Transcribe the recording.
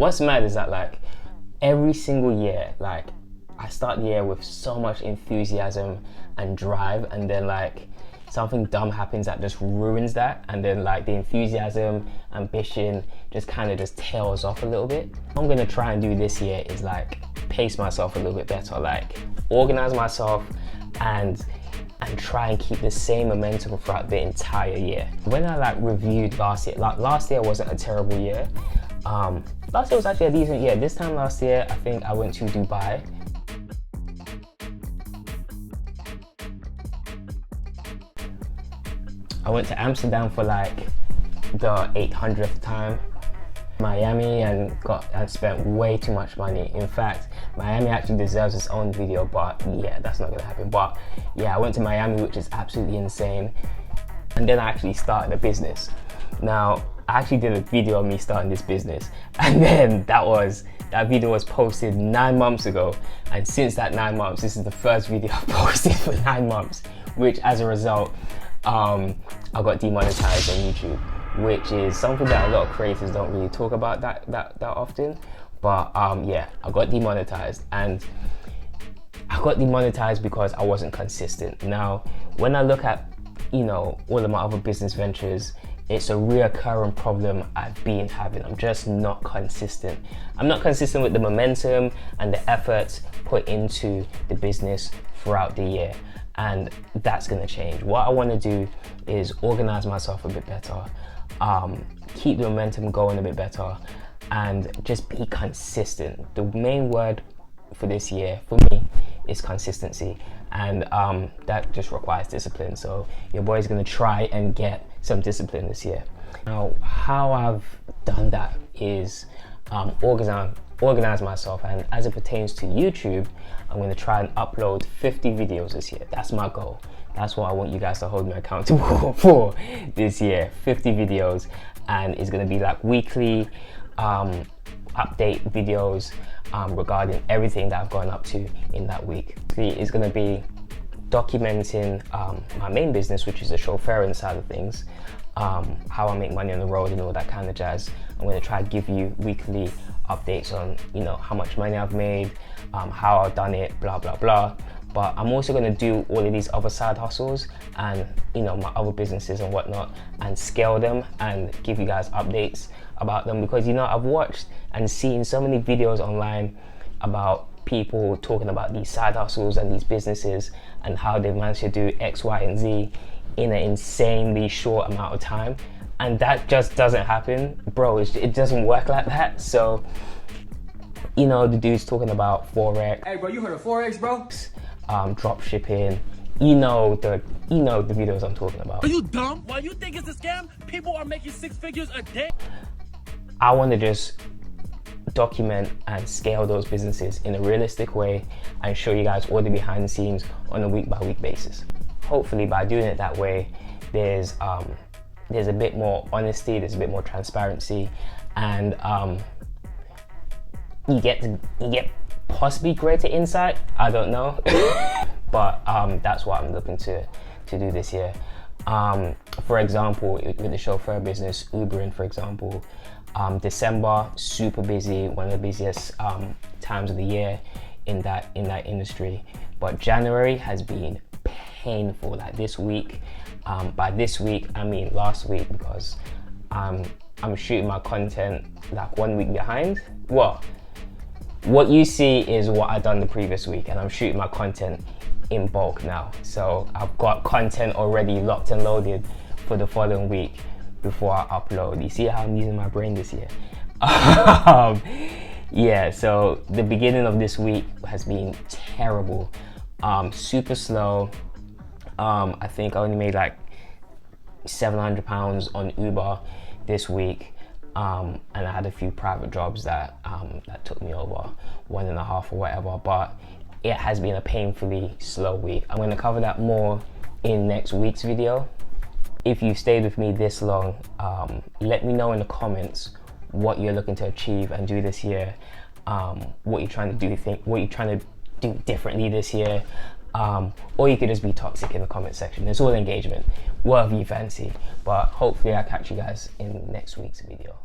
what's mad is that like every single year, like I start the year with so much enthusiasm and drive, and then like something dumb happens that just ruins that, and then like the enthusiasm, ambition just kind of just tails off a little bit. What I'm gonna try and do this year is like pace myself a little bit better, like organize myself and try and keep the same momentum throughout the entire year. When I like reviewed last year, like last year wasn't a terrible year. Last year was actually a decent year. This time last year, I think I went to Dubai. I went to Amsterdam for like the 800th time. Miami and spent way too much money. In fact, Miami actually deserves its own video, but yeah, that's not gonna happen. But yeah, I went to Miami, which is absolutely insane. And then I actually started a business. Now, I actually did a video of me starting this business, and then that video was posted 9 months ago. And since that 9 months, this is the first video I've posted for 9 months, which as a result, I got demonetized on YouTube, which is something that a lot of creators don't really talk about that often. But yeah, I got demonetized, and I got demonetized because I wasn't consistent. Now, when I look at, you know, all of my other business ventures, it's a reoccurring problem I've been having. I'm just not consistent. I'm not consistent with the momentum and the efforts put into the business throughout the year. And that's gonna change. What I wanna do is organize myself a bit better, keep the momentum going a bit better, and just be consistent. The main word for this year, for me, is consistency. And that just requires discipline. So your boy's gonna try and get some discipline this year. Now, how I've done that is organize myself, and as it pertains to YouTube, I'm going to try and upload 50 videos this year. That's my goal. That's what I want you guys to hold me accountable for this year. 50 videos, and it's going to be like weekly update videos regarding everything that I've gone up to in that week. It's going to be documenting my main business, which is the chauffeuring side of things, how I make money on the road and all that kind of jazz. I'm going to try to give you weekly updates on, you know, how much money I've made, how I've done it, blah blah blah. But I'm also going to do all of these other side hustles and, you know, my other businesses and whatnot, and scale them and give you guys updates about them, because, you know, I've watched and seen so many videos online about people talking about these side hustles and these businesses and how they've managed to do X, Y, and Z in an insanely short amount of time, and that just doesn't happen, bro. It doesn't work like that. So, you know, the dude's talking about forex. Hey, bro, you heard of forex, bro? Drop shipping. You know the videos I'm talking about. Are you dumb? Why you think it's a scam? People are making 6 figures a day. I want to just document and scale those businesses in a realistic way and show you guys all the behind the scenes on a week-by-week basis. Hopefully, by doing it that way, there's a bit more honesty, there's a bit more transparency, and you get possibly greater insight. I don't know, but that's what I'm looking to do this year. For example, with the chauffeur business, Ubering, for example, December, super busy, one of the busiest times of the year in that industry. But January has been painful. Like this week, by this week I mean last week, because I'm shooting my content like 1 week behind. Well, what you see is what I've done the previous week, and I'm shooting my content in bulk now. So I've got content already locked and loaded for the following week before I upload. You see how I'm using my brain this year? Yeah, so the beginning of this week has been terrible. Super slow. I think I only made like £700 on Uber this week. And I had a few private jobs that took me over 1.5 or whatever, but it has been a painfully slow week. I'm going to cover that more in next week's video. If you've stayed with me this long, let me know in the comments what you're looking to achieve and do this year, what you're trying to do, what you're trying to do differently this year, or you could just be toxic in the comment section. It's all engagement, whatever you fancy. But hopefully I'll catch you guys in next week's video.